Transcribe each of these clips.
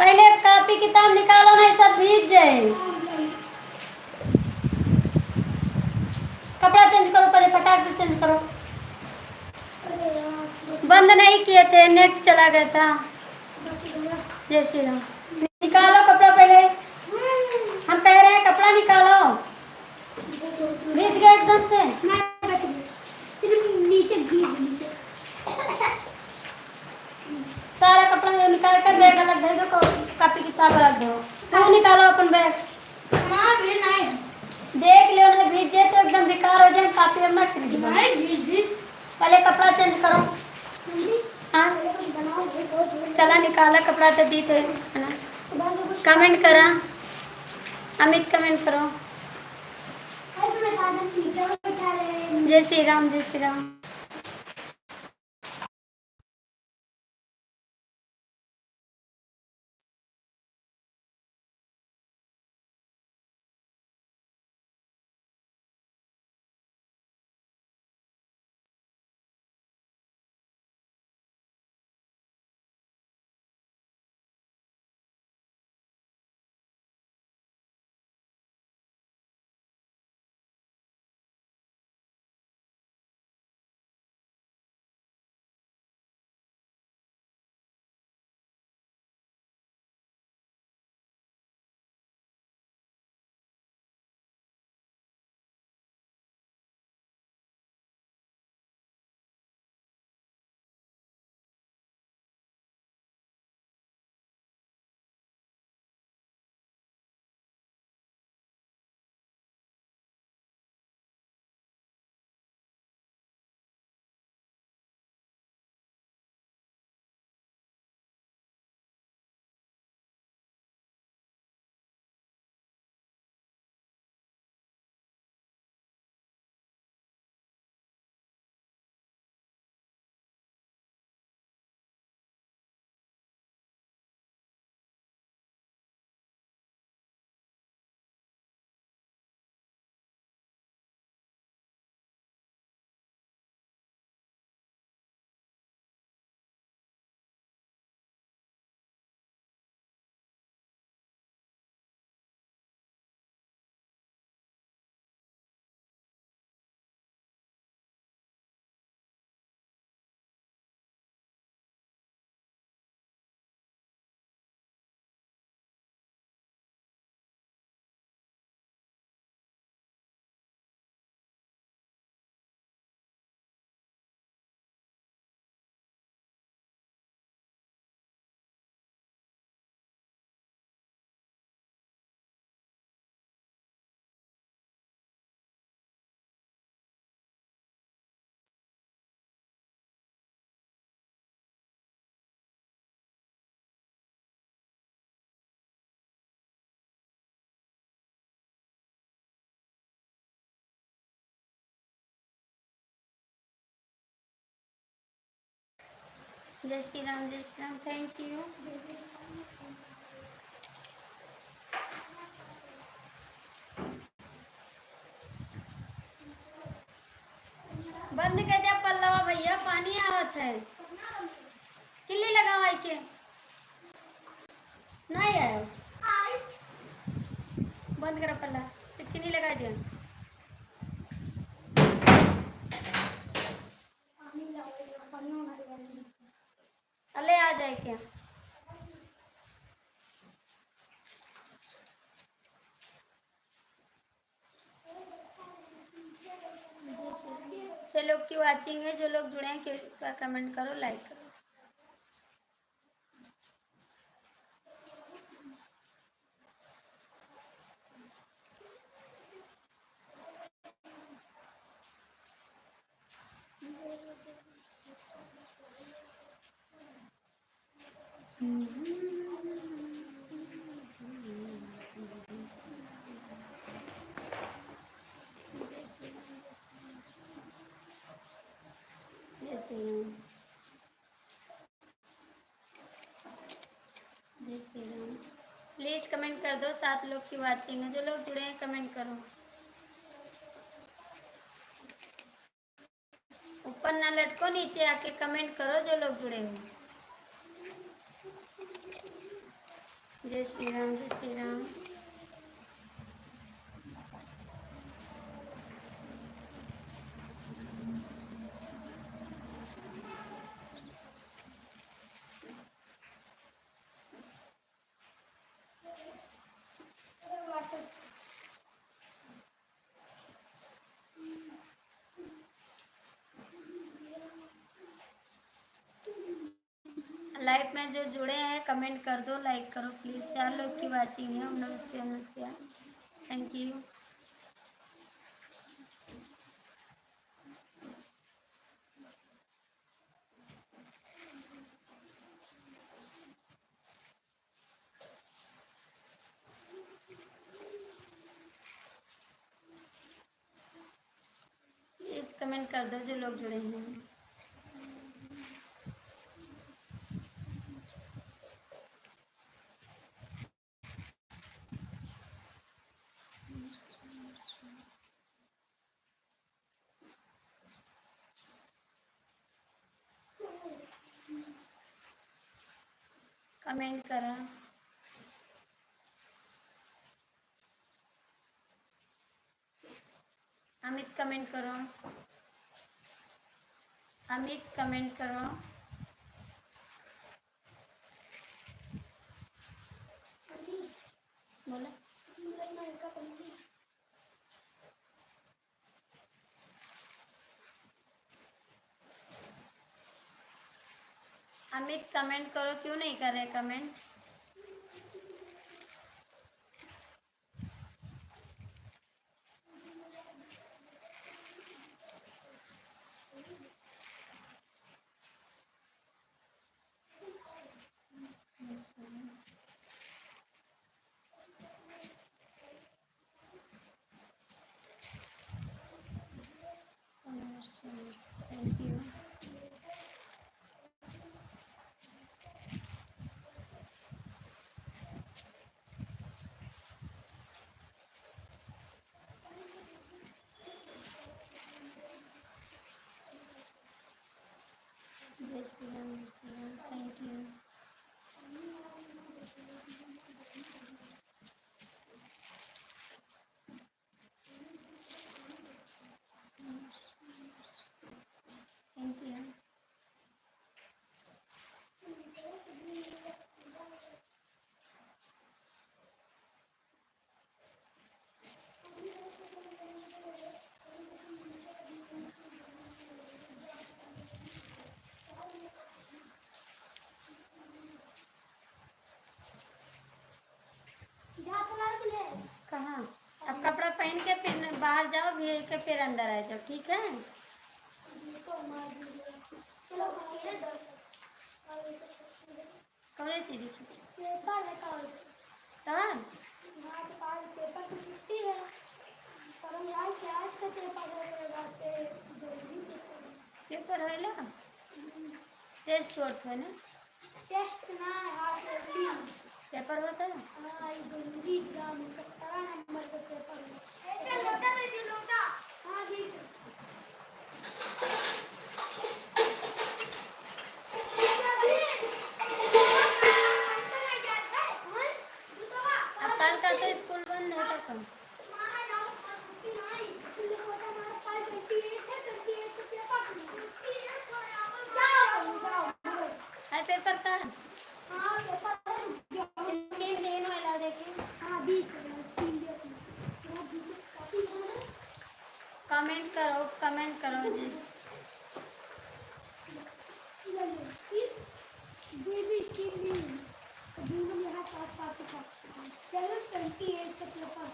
पहले कॉपी किताब निकालो, नहीं सब भीग जाए। कपड़ा चेंज करो, पहले फटाक से चेंज करो। बंद नहीं किए थे, नेट चला गया था। जय श्री राम। निकालो कपड़ा पहले, हम कह रहे हैं कपड़ा निकालो। भीग गया एकदम से, सिर्फ नीचे भीग, नीचे सारा कपड़ा निकाल कर बैग अलग दे दो, कॉपी किताब अलग दो। तो निकालो अपन बैग। देख लो ना, भीग जाए तो एकदम बेकार हो जाए, कॉपी अब मत खरीदो। पहले कपड़ा चेंज करो। हाँ चला निकाला कपड़ा तो दी थे है ना। कमेंट करा अमित, कमेंट करो। जय श्री राम, जय श्री राम। जय श्री राम, जय श्री राम। Thank you. बंद कर दिया पल्लवा भैया, पानी आवत है। किल्ली लगाओ के नहीं आयो। बंद करो पल्ला, सिटकी नहीं लगा दिया। अले आ जाए क्या। छह लोग की वाचिंग है, जो लोग जुड़े हैं कृपया कमेंट करो, लाइक करो। जय श्री राम, जय श्री राम। प्लीज कमेंट कर दो, 7 लोग की वाचिंग है, जो लोग जुड़े हैं कमेंट करो। ऊपर ना लटको, नीचे आके कमेंट करो जो लोग जुड़े हो। जय श्री राम, जय श्री राम। लाइव में जो जुड़े हैं कमेंट कर दो, लाइक करो प्लीज। 4 लोग की वाचिंग है। नमस्ते नमस्ते, थैंक यू। प्लीज कमेंट कर दो जो लोग जुड़े हैं। कमेंट करा। अमित कमेंट करो। अमित कमेंट करो। बोला अमित कमेंट करो, क्यों नहीं कर रहे कमेंट? Thank you. जय श्री राम, जय Shri Ram, thank you. Thank you. कहाँ? अब कपड़ा पहन के फिर बाहर जाओ, घेर के फिर अंदर आ जाओ, ठीक है? कौन सी देखी? पेपर है कल से। तार? हाँ, तो आज पेपर की छुट्टी है। पर हम यार क्या आज का पेपर है, बाद से जल्दी पेपर है ना? टेस्ट होता है ना? टेस्ट ना, हाफ पेपर होता है। हाँ, ये जल्दी एग्जाम 17 नंबर का पेपर है। एक लोटा दे दो, लोटा। हाँ ठीक है। अब कल का तो स्कूल बंद है कम। है पेपर का? हाँ पेपर लेने वाला देखिए। हाँ दी कमेंट करो, कमेंट करो जिस बेबी स्टील में जीवन यहाँ साथ साथ था। चलो 28 से पेपर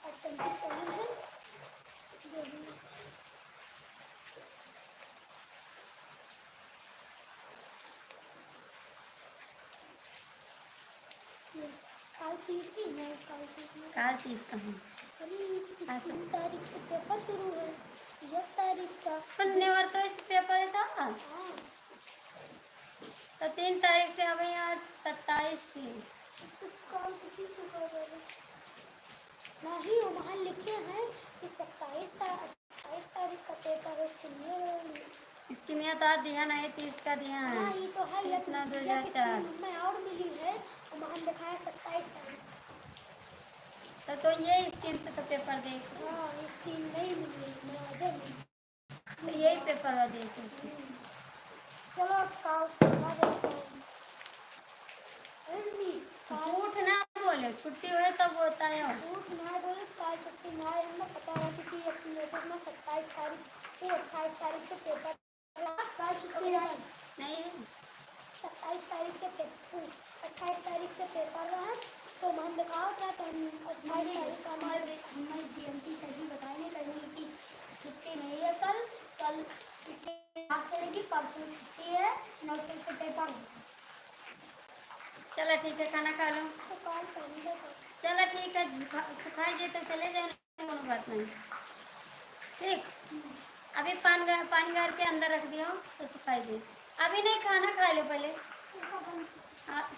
और 27 है। काल 30 ही है, काल 30 कहाँ? 3 तारीख से पेपर शुरू है। 1 तारीख का शनिवार तो इस पेपर था। हाँ तो 3 तारीख से हमें आज 27 थी। तो कल नहीं, वहाँ लिखे हैं कि 27 तारीख का पेपर है, इसके लिए इसकी मियाँ तो आज दिया नहीं थी, इसका दिया है। हाँ ये तो है, ये 2004 में और मिली है, वहाँ दिखाया 27 तारीख। तो ये स्कीम से तो पेपर देख। हाँ स्कीम नहीं मिली, मुआवजा मिली। तो यही पेपर देख। चलो अब काल करवा दे। झूठ ना बोले, छुट्टी हुए तब होता है। झूठ ना बोले, काल छुट्टी ना है, हमें पता है कि एक लेटर में 27 तारीख से 28 तारीख से पेपर, काल छुट्टी नहीं 27 तारीख से पेपर, 28 तारीख से पेपर रहा, तो मन दिखाओ क्या, तो 28 तारीख का हमारे DMT सर जी बताएंगे कहीं की छुट्टी नहीं है कल, क्लास चलेगी, परसों छुट्टी है, 9 से पेपर। चलो ठीक है, खाना खा लो। तो काल करेंगे। चलो ठीक है, सुखाई जे तो चले जाओ, कोनो बात नहीं। ठीक, अभी पानी घर के अंदर रख दियो तो सुखाई दे। अभी नहीं, खाना खा लो पहले।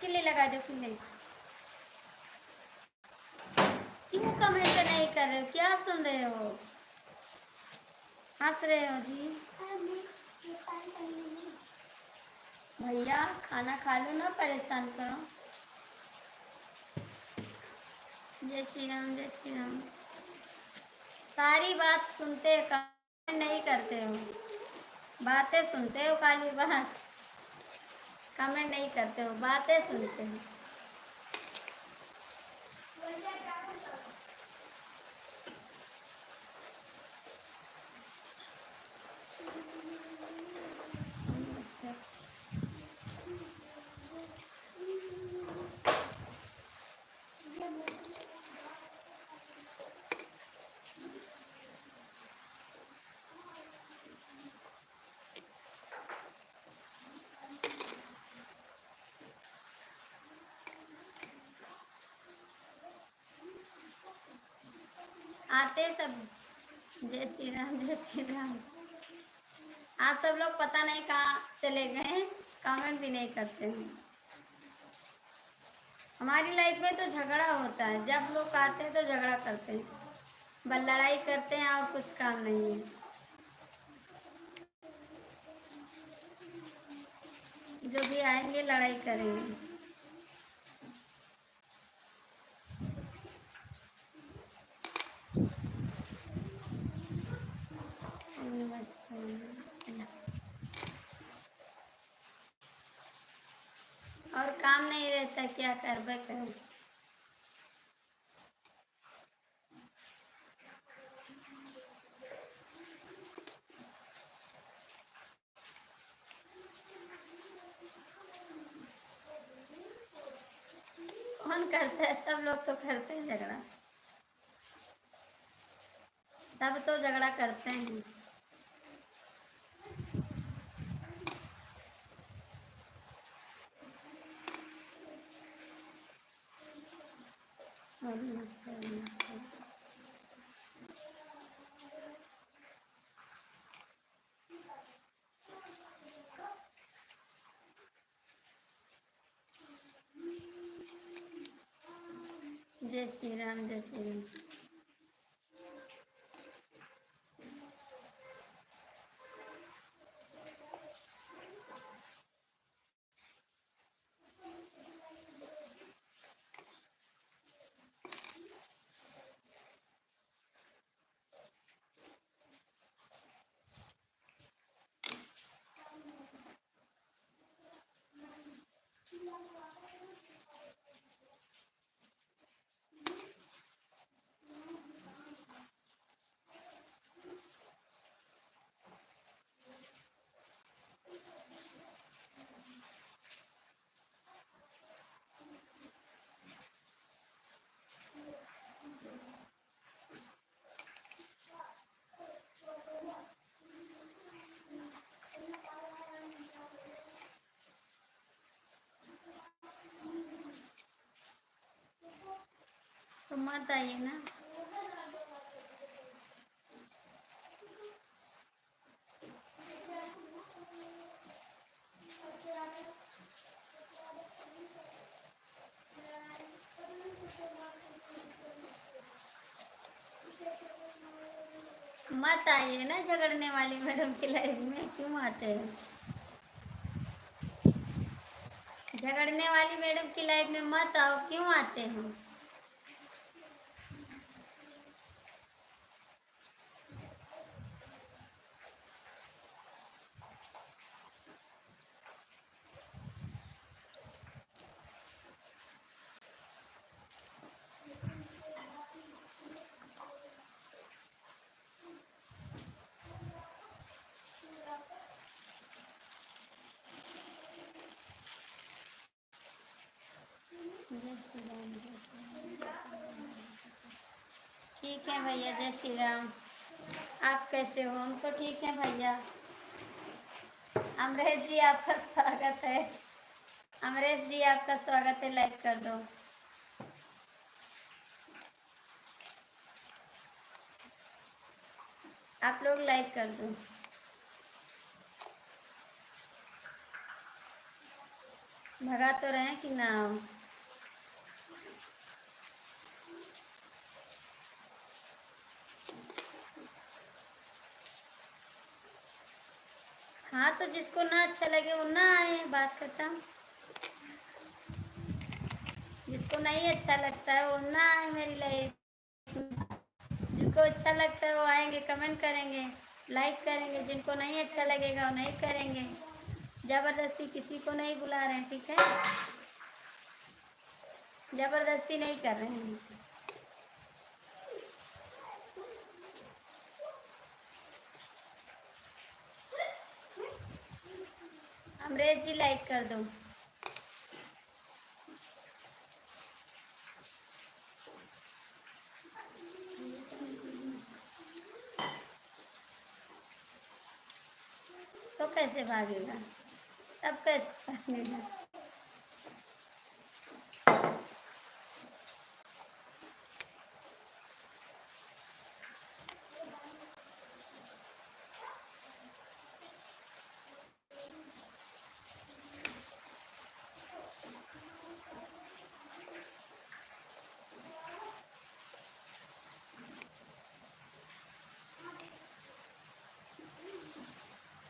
किले लगा दो, किले। क्यों कमेंट नहीं कर रहे हो, क्या सुन रहे हो, हंस रहे हो जी? भैया खाना खा लो ना, परेशान करो। जय श्री राम, जय श्री राम। सारी बात सुनते, कमेंट नहीं करते हो, बातें सुनते हो खाली, बस कमेंट नहीं करते हो, बातें सुनते हो। आते सब। जय श्री राम, जय श्री राम। आज सब लोग पता नहीं कहाँ चले गए, कमेंट भी नहीं करते हैं। हमारी लाइफ में तो झगड़ा होता है, जब लोग आते हैं तो झगड़ा करते हैं, बस लड़ाई करते हैं और कुछ काम नहीं है। जो भी आएंगे लड़ाई करेंगे। और काम नहीं रहता, क्या करबे करें। कौन करता है, सब लोग तो करते हैं झगड़ा, सब तो झगड़ा करते हैं। जय श्री राम, जय श्री राम। तो मत आइए ना। मत आइए ना झगड़ने वाली मैडम की लाइफ में, क्यों आते हैं? झगड़ने वाली मैडम की लाइफ में मत आओ, क्यों आते हैं? जय श्री राम, जय श्री राम, जय श्री राम। ठीक है भैया, जय श्री राम। आप कैसे हो? हम तो ठीक है भैया। अमरेश जी आपका स्वागत है। अमरेश जी आपका स्वागत है, लाइक कर दो। आप लोग लाइक कर दो। भगा तो रहे कि ना हो? हाँ तो जिसको ना अच्छा लगे वो ना आए, बात खत्म। जिसको नहीं अच्छा लगता है वो ना आए मेरी लाइफ। जिनको अच्छा लगता है वो आएंगे, कमेंट करेंगे, लाइक करेंगे। जिनको नहीं अच्छा लगेगा वो नहीं करेंगे। जबरदस्ती किसी को नहीं बुला रहे हैं, ठीक है? जबरदस्ती नहीं कर रहे हैं। अमरेश जी लाइक कर दो। तो कैसे भागेगा? तब कैसे भागेगा?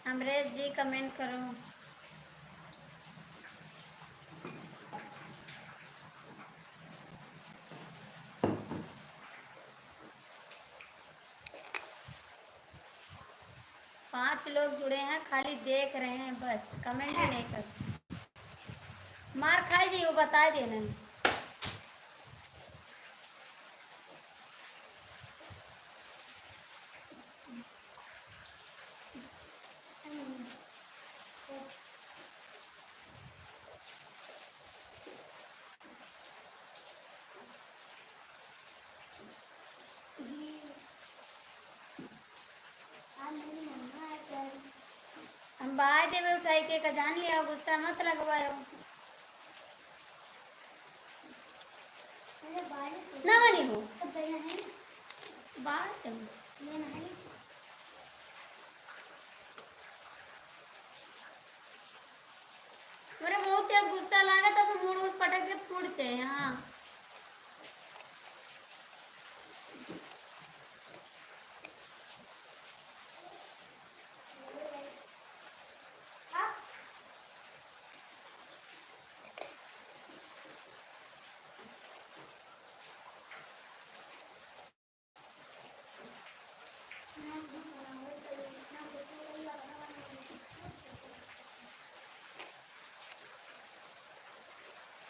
अमरेश जी कमेंट करो। पांच लोग जुड़े हैं, खाली देख रहे हैं बस, कमेंट भी नहीं करते। मार खाई जी, वो बता देना। हम बाय देवे उठाई के जान लिया, गुस्सा मत लगवायो। ना बनी हो बात मेरे मुंह से गुस्सा लागा तो मुड़ उड़ पटक के फूट जाए। हाँ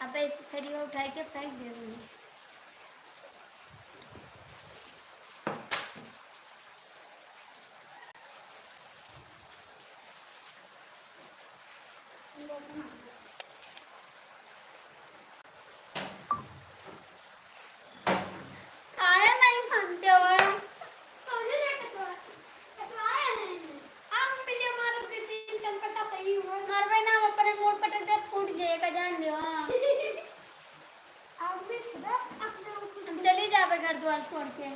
अब इस थैली उठाई के फेंक दे दूँगी। आया नहीं मानते हो मरवे ना, हम अपने मोड़ पटक दे फूट जाएगा, जान लो। हाँ हम चली जावे घर द्वार छोड़ के,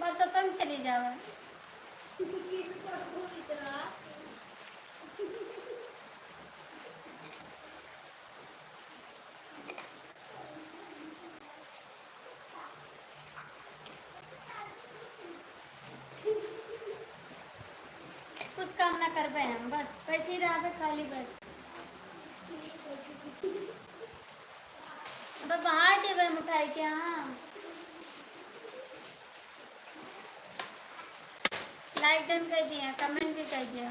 बस अपन चली जावे। कुछ काम ना करबे हम, बस बैठी रहबे खाली बस। अब बाहर देवे मिठाई के यहाँ। लाइक डन कर दिया, कमेंट भी कर दिया।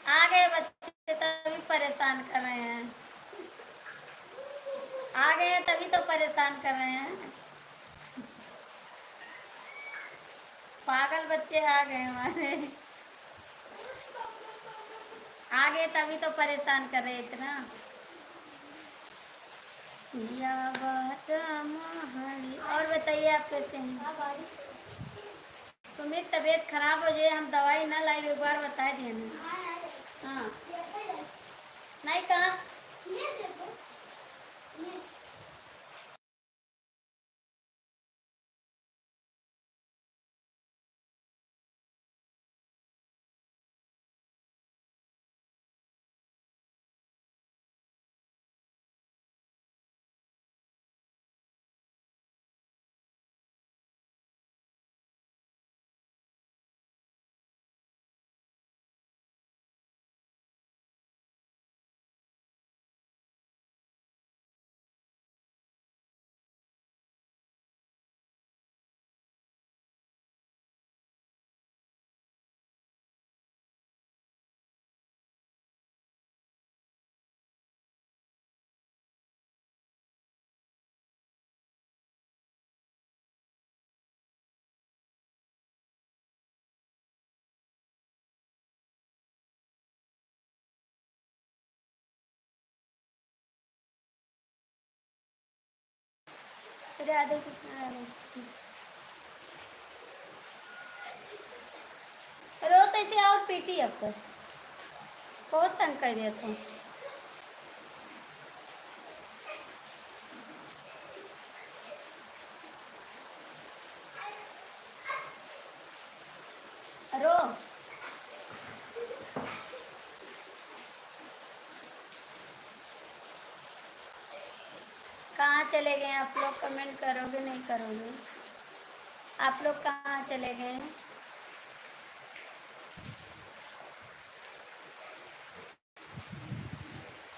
आ गए बच्चे तभी परेशान कर रहे हैं। आ गए हैं तभी तो परेशान कर रहे हैं। पागल बच्चे आ गए हमारे। आ गए तभी तो परेशान कर रहे इतना। या बात महली। और बताइए आप कैसे हैं? सुमित तबीयत खराब हो जाए हम दवाई ना लाई, एक बार बता दिए ना। हाँ नहीं कहा। राधे कृष्ण राधे कृष्ण। रो तो इसे और पीटी अब तक बहुत तंग कर दिया था। रो कहाँ चले गए आप लोग? कमेंट करोगे नहीं करोगे? आप लोग कहाँ चले गए?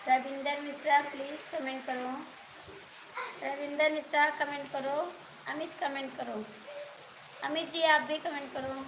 रविंदर मिश्रा प्लीज कमेंट करो। रविंदर मिश्रा कमेंट करो। अमित कमेंट करो। अमित जी आप भी कमेंट करो।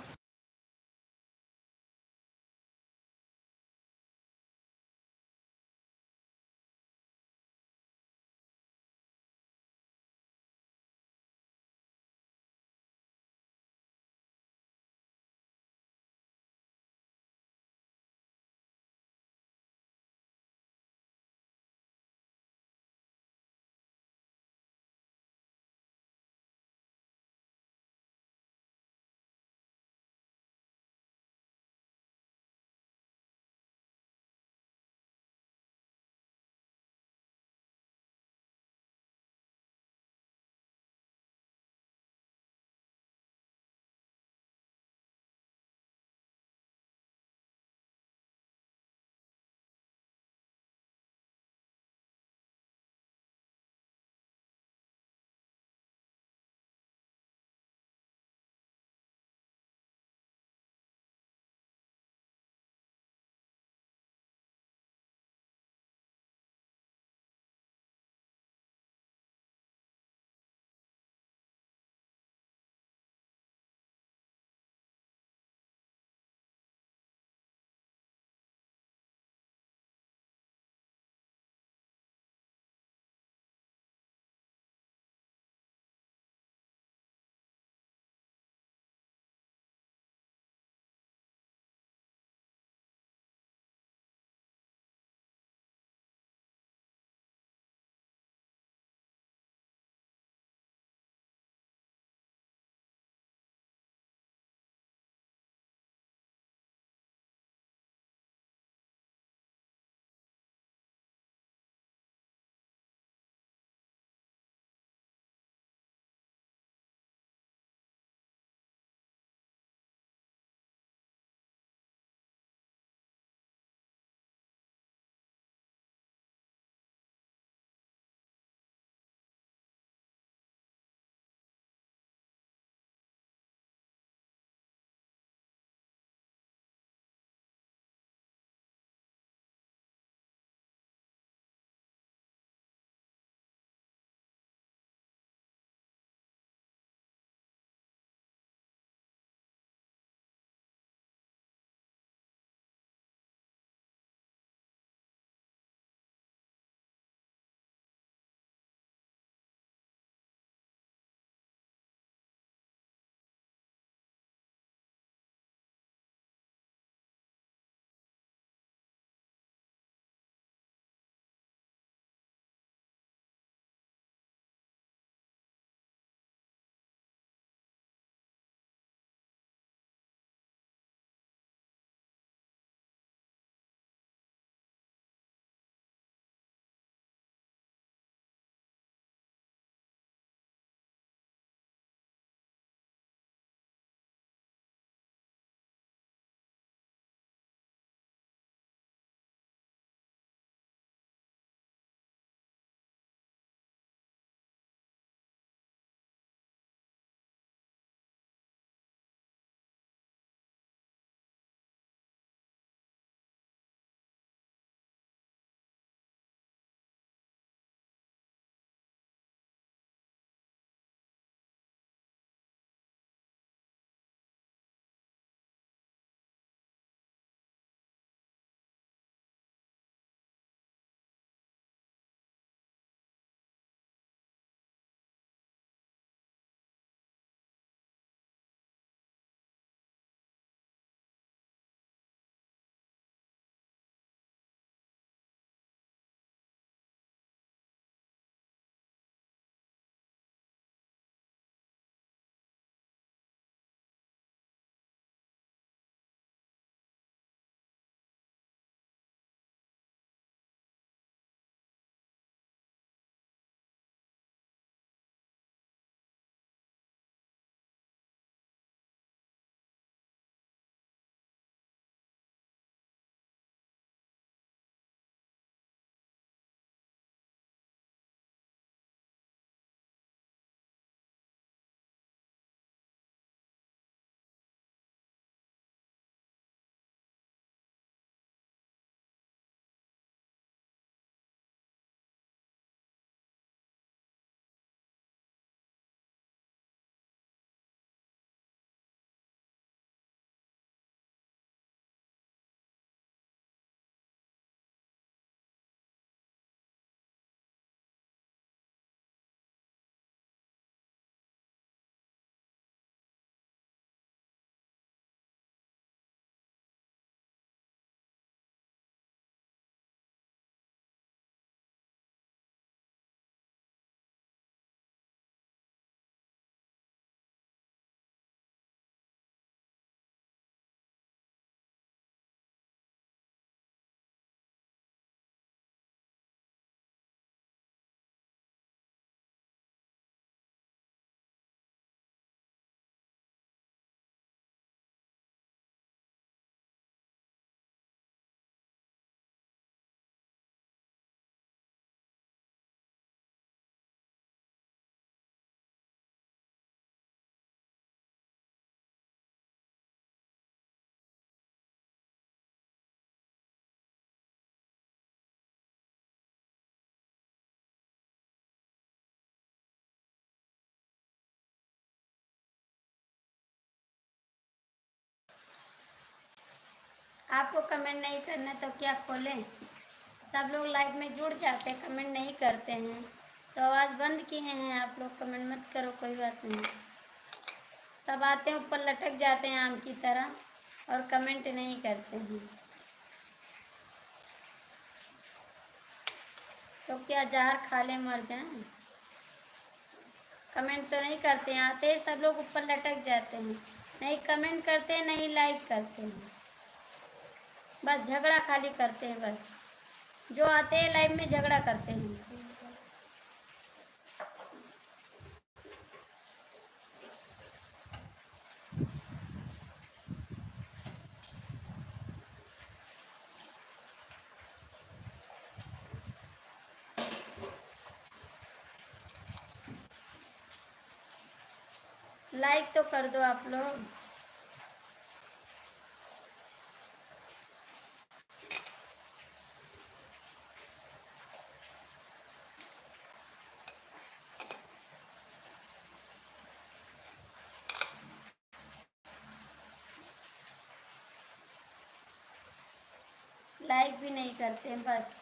आपको कमेंट नहीं करना तो क्या खोलें? सब लोग लाइव में जुड़ जाते हैं, कमेंट नहीं करते हैं तो आवाज़ बंद किए हैं आप लोग। कमेंट मत करो, कोई बात नहीं। सब आते हैं ऊपर लटक जाते हैं आम की तरह और कमेंट नहीं करते हैं। तो क्या जहर खा ले मर जाएं? कमेंट तो नहीं करते हैं, आते हैं सब लोग ऊपर लटक जाते हैं, नहीं कमेंट करते हैं नहीं लाइक करते हैं, बस झगड़ा खाली करते हैं। बस जो आते हैं लाइव में झगड़ा करते हैं। लाइक तो कर दो आप लोग। लाइक भी नहीं करते हैं बस।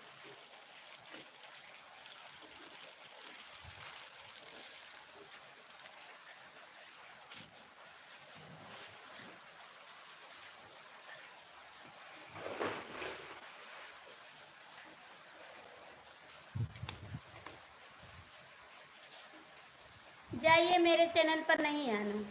जाइए, मेरे चैनल पर नहीं आना।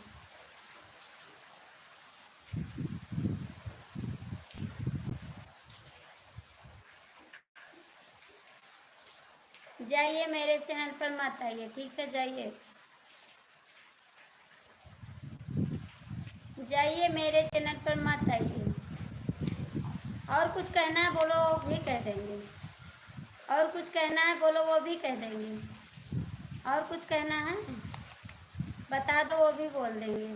जाइए, मेरे चैनल पर मत आइए, ठीक है? जाइए जाइए, मेरे चैनल पर मत आइए। और कुछ कहना है बोलो, वो भी कह देंगे। और कुछ कहना है बोलो, वो भी कह देंगे। और कुछ कहना है बता दो, वो भी बोल देंगे।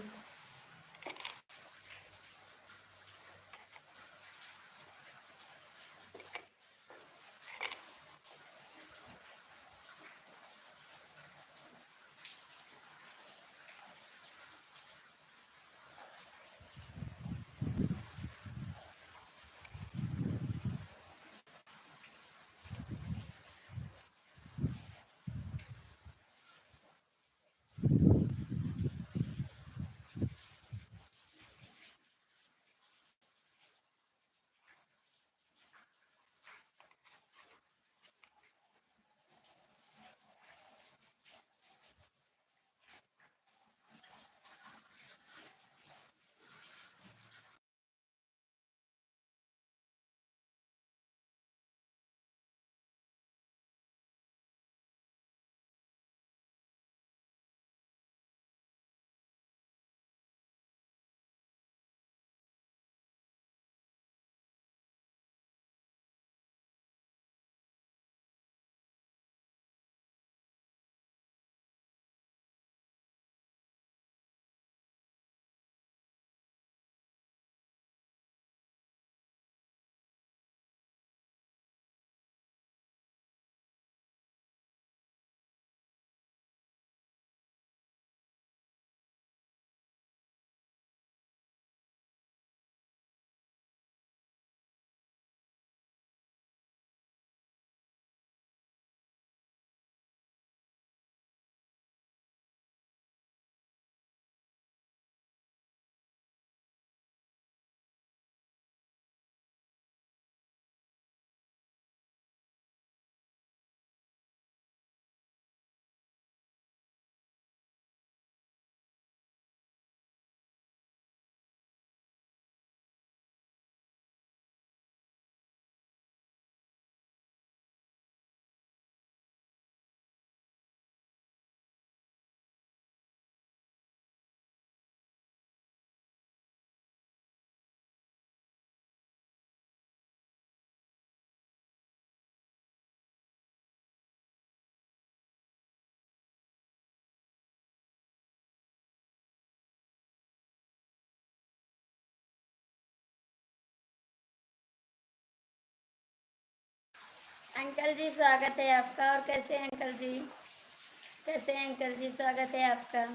अंकल जी स्वागत है आपका। और कैसे हैं अंकल जी? कैसे हैं अंकल जी? स्वागत है आपका।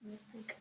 Music.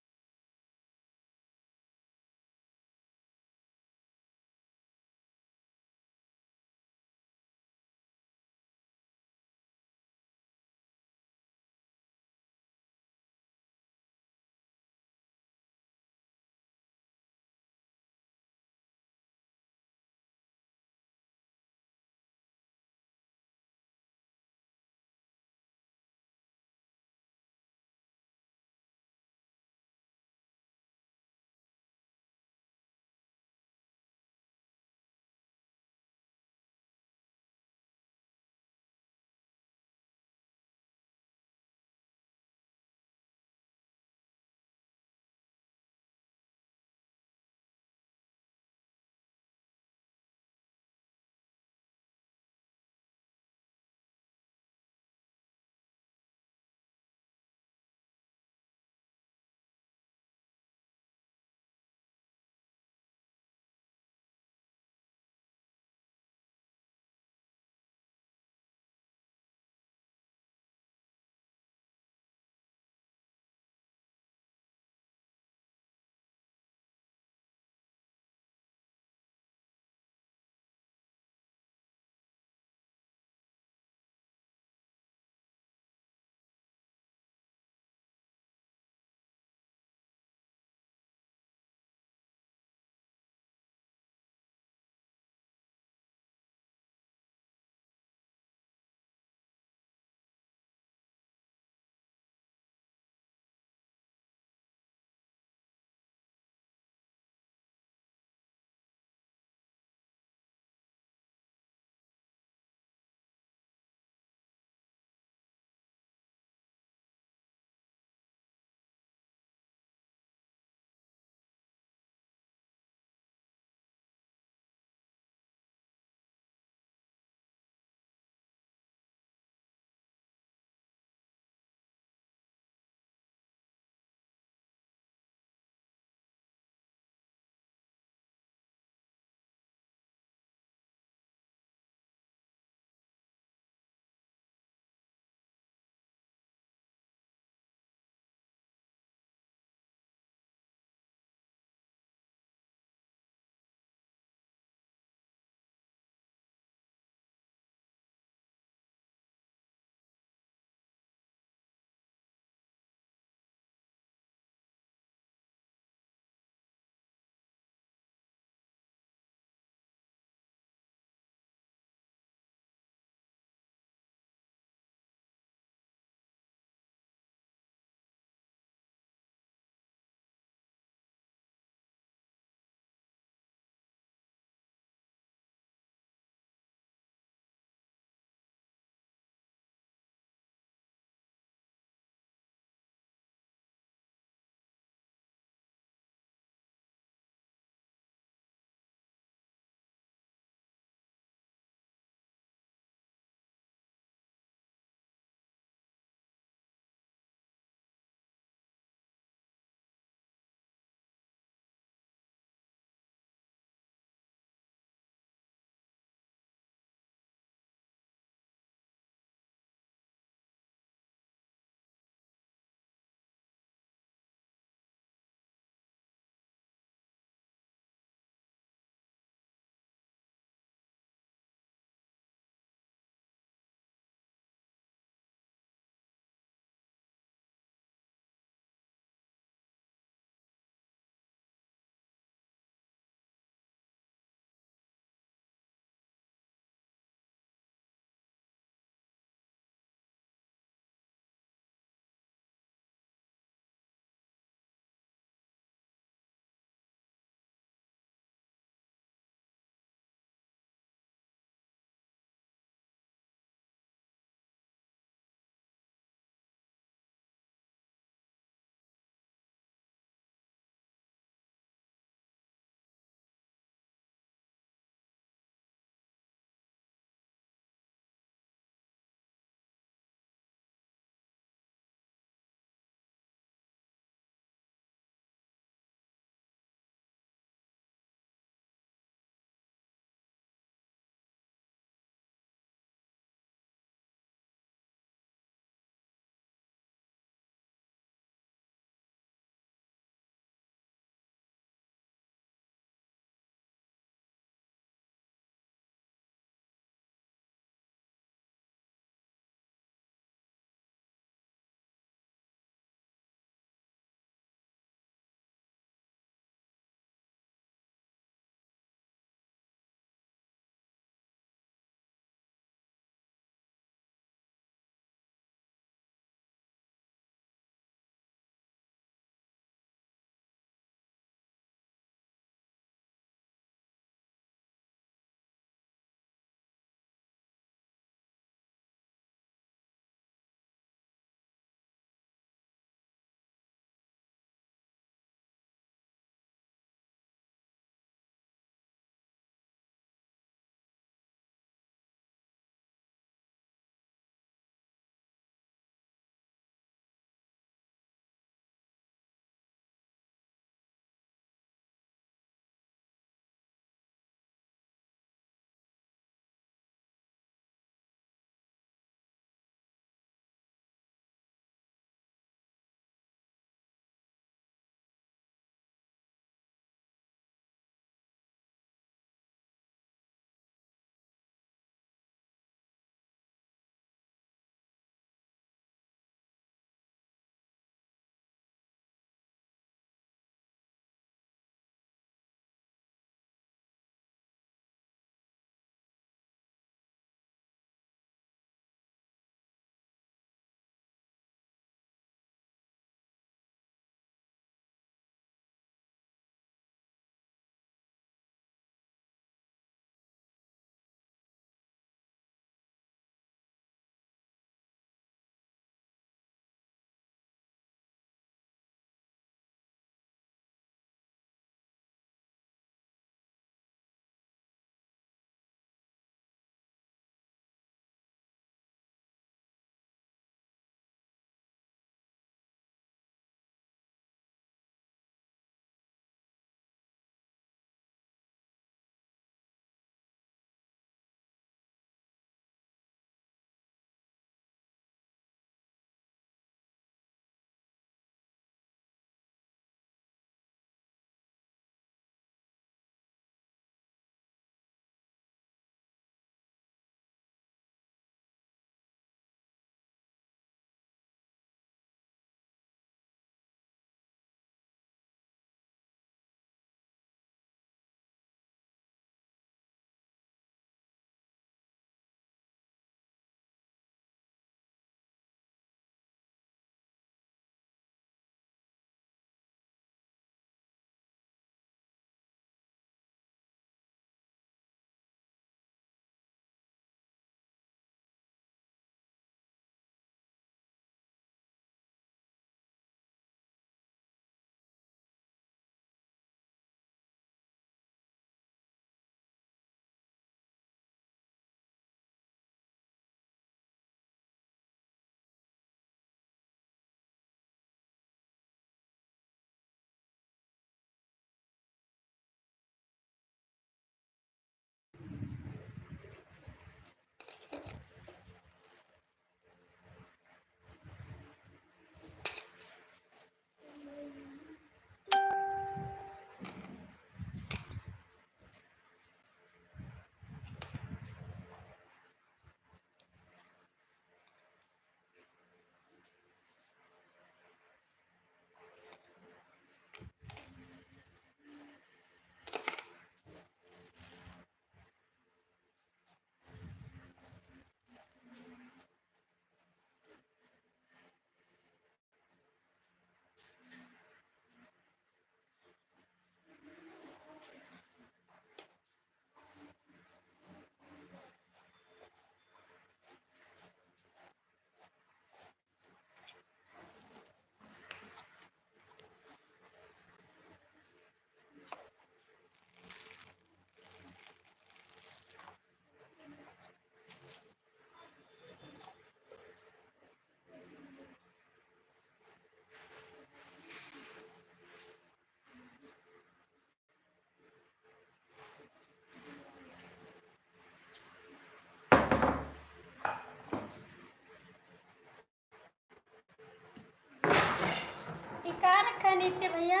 नीचे भैया